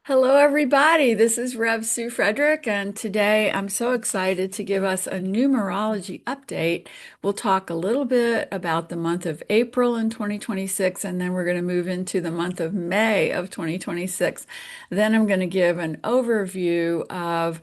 Hello, everybody. This is Rev Sue Frederick, and today I'm so excited to give us a numerology update. We'll talk a little bit about the month of April in 2026, and then we're going to move into the month of May of 2026. Then I'm going to give an overview of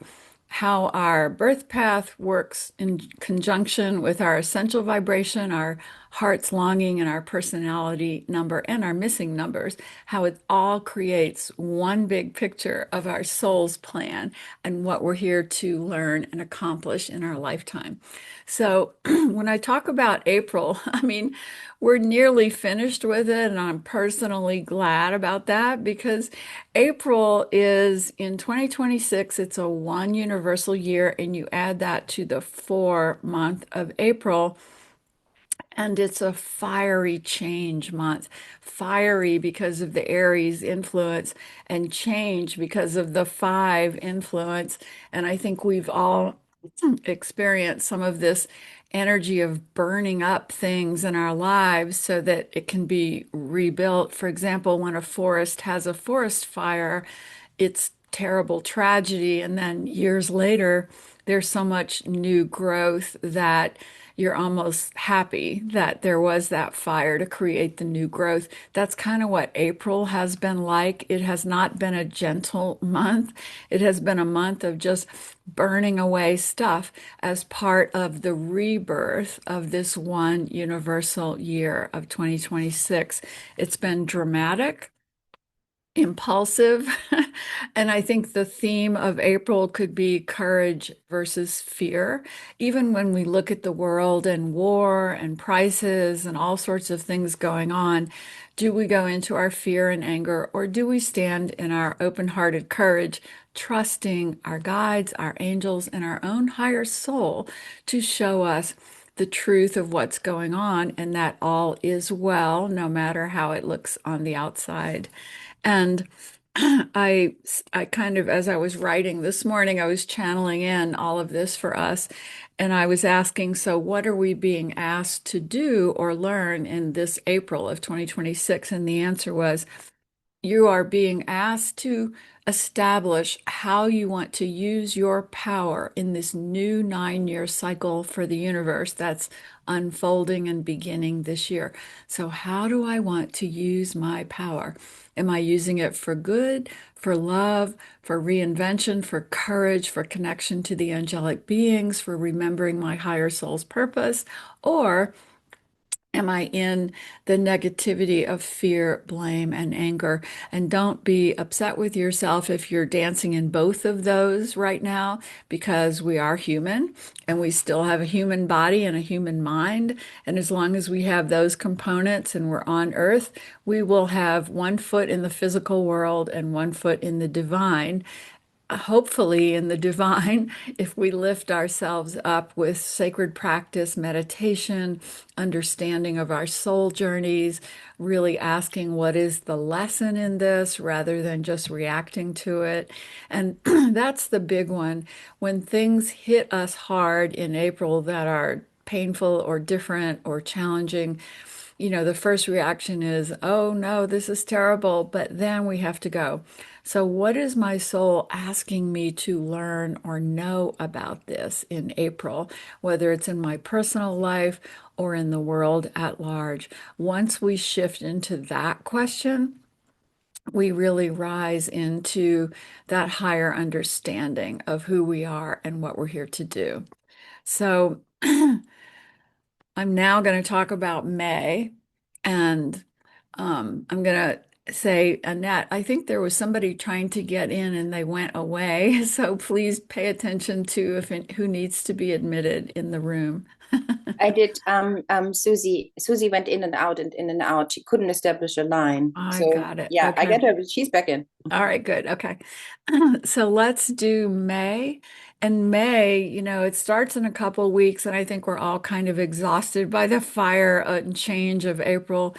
how our birth path works in conjunction with our essential vibration, our heart's longing, and our personality number, and our missing numbers, how it all creates one big picture of our soul's plan and what we're here to learn and accomplish in our lifetime. So, when I talk about April, I mean, we're nearly finished with it, and I'm personally glad about that because April is in 2026, it's a one universal year, and you add that to the 4 month of April. And it's a fiery change month. Fiery because of the Aries influence, and change because of the five influence. And I think we've all experienced some of this energy of burning up things in our lives so that it can be rebuilt. For example, when a forest has a forest fire, it's terrible tragedy. And then years later, there's so much new growth that you're almost happy that there was that fire to create the new growth. That's kind of what April has been like. It has not been a gentle month. It has been a month of just burning away stuff as part of the rebirth of this one universal year of 2026. It's been dramatic, impulsive. And I think the theme of April could be courage versus fear. Even when we look at the world and war and prices and all sorts of things going on, do we go into our fear and anger, or do we stand in our open-hearted courage, trusting our guides, our angels, and our own higher soul to show us the truth of what's going on and that all is well, no matter how it looks on the outside? And I I kind of, as I was writing this morning, I was channeling in all of this for us, and I was asking, so what are we being asked to do or learn in this April of 2026? And the answer was, you are being asked to establish how you want to use your power in this new 9 year cycle for the universe that's unfolding and beginning this year. So, how do I want to use my power? Am I using it for good, for love, for reinvention, for courage, for connection to the angelic beings, for remembering my higher soul's purpose? Or am I in the negativity of fear, blame, and anger? And don't be upset with yourself if you're dancing in both of those right now, because we are human and we still have a human body and a human mind. And as long as we have those components and we're on earth, we will have one foot in the physical world and one foot in the divine, hopefully in the divine, if we lift ourselves up with sacred practice, meditation, understanding of our soul journeys, really asking what is the lesson in this rather than just reacting to it. And that's the big one. When things hit us hard in April that are painful or different or challenging, the first reaction is, oh no, this is terrible. But then we have to go, so what is my soul asking me to learn or know about this in April, whether it's in my personal life or in the world at large? Once we shift into that question, we really rise into that higher understanding of who we are and what we're here to do. So I'm now going to talk about May, and I'm going to say, Annette, I think there was somebody trying to get in and they went away. So please pay attention to who needs to be admitted in the room. I did. Susie went in and out and in and out. She couldn't establish a line. I So got it. yeah, I Okay. get her, but she's back in. All right, good. Okay. So let's do May. And May, it starts in a couple weeks, and I think we're all kind of exhausted by the fire and change of April.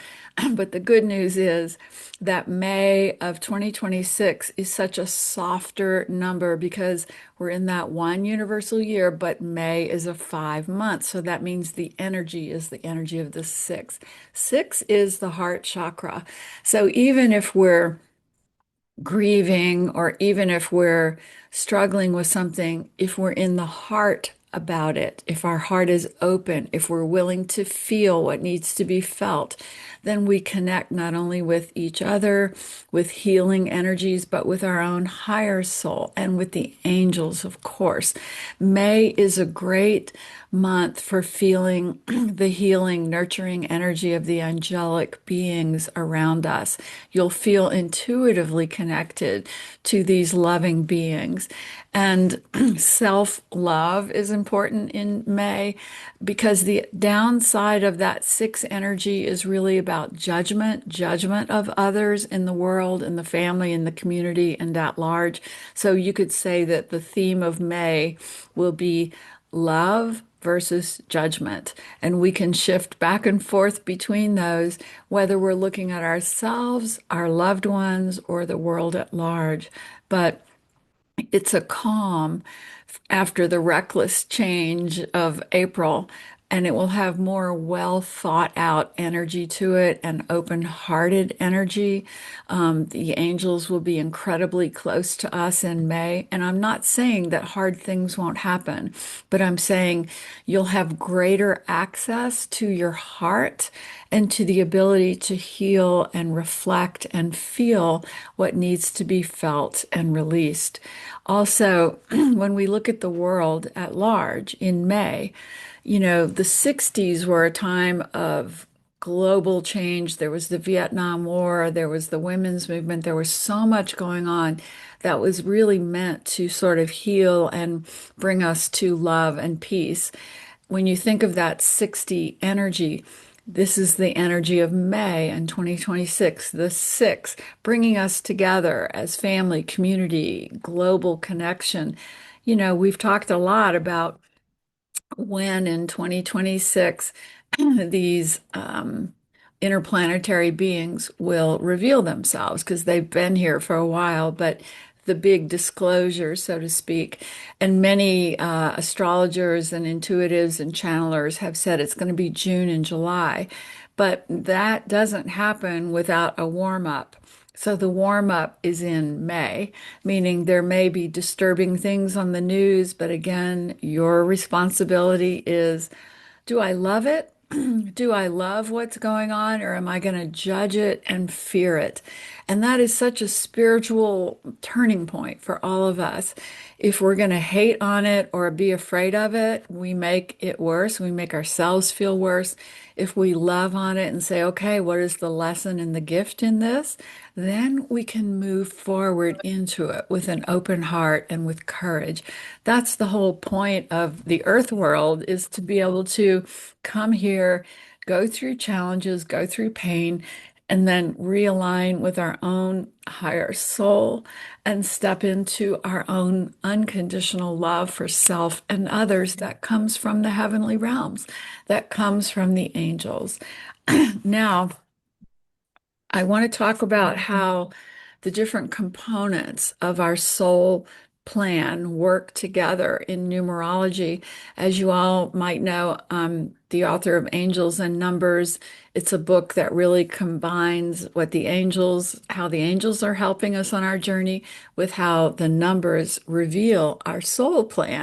But the good news is that May of 2026 is such a softer number because we're in that one universal year, but May is a 5 month. So that means the energy is the energy of the six. Six is the heart chakra. So even if we're grieving, or even if we're struggling with something, if we're in the heart about it, if our heart is open, if we're willing to feel what needs to be felt, then we connect not only with each other, with healing energies, but with our own higher soul and with the angels, of course. May is a great month for feeling the healing, nurturing energy of the angelic beings around us. You'll feel intuitively connected to these loving beings. And self-love is important in May because the downside of that six energy is really about judgment, judgment of others in the world, in the family, in the community, and at large. So you could say that the theme of May will be love versus judgment. And we can shift back and forth between those, whether we're looking at ourselves, our loved ones, or the world at large. But it's a calm after the reckless change of April, and it will have more well thought out energy to it and open-hearted energy. The angels will be incredibly close to us in May. And I'm not saying that hard things won't happen, but I'm saying you'll have greater access to your heart and to the ability to heal and reflect and feel what needs to be felt and released. Also, when we look at the world at large in May, the 60s were a time of global change. There was the Vietnam War, there was the women's movement, there was so much going on that was really meant to sort of heal and bring us to love and peace. When you think of that 60 energy, this is the energy of May and 2026, the six, bringing us together as family, community, global connection. We've talked a lot about when in 2026 these interplanetary beings will reveal themselves because they've been here for a while, but the big disclosure, so to speak. And many astrologers and intuitives and channelers have said it's going to be June and July, but that doesn't happen without a warm up. So the warm up is in May, meaning there may be disturbing things on the news, but again, your responsibility is, do I love it? Do I love what's going on, or am I going to judge it and fear it? And that is such a spiritual turning point for all of us. If we're going to hate on it or be afraid of it, we make it worse. We make ourselves feel worse. If we love on it and say, okay, what is the lesson and the gift in this? Then we can move forward into it with an open heart and with courage. That's the whole point of the earth world, is to be able to come here, go through challenges, go through pain, and then realign with our own higher soul and step into our own unconditional love for self and others that comes from the heavenly realms, that comes from the angels. Now, I want to talk about how the different components of our soul plan work together in numerology. As you all might know, I'm the author of Angels and Numbers. It's a book that really combines how the angels are helping us on our journey with how the numbers reveal our soul plan.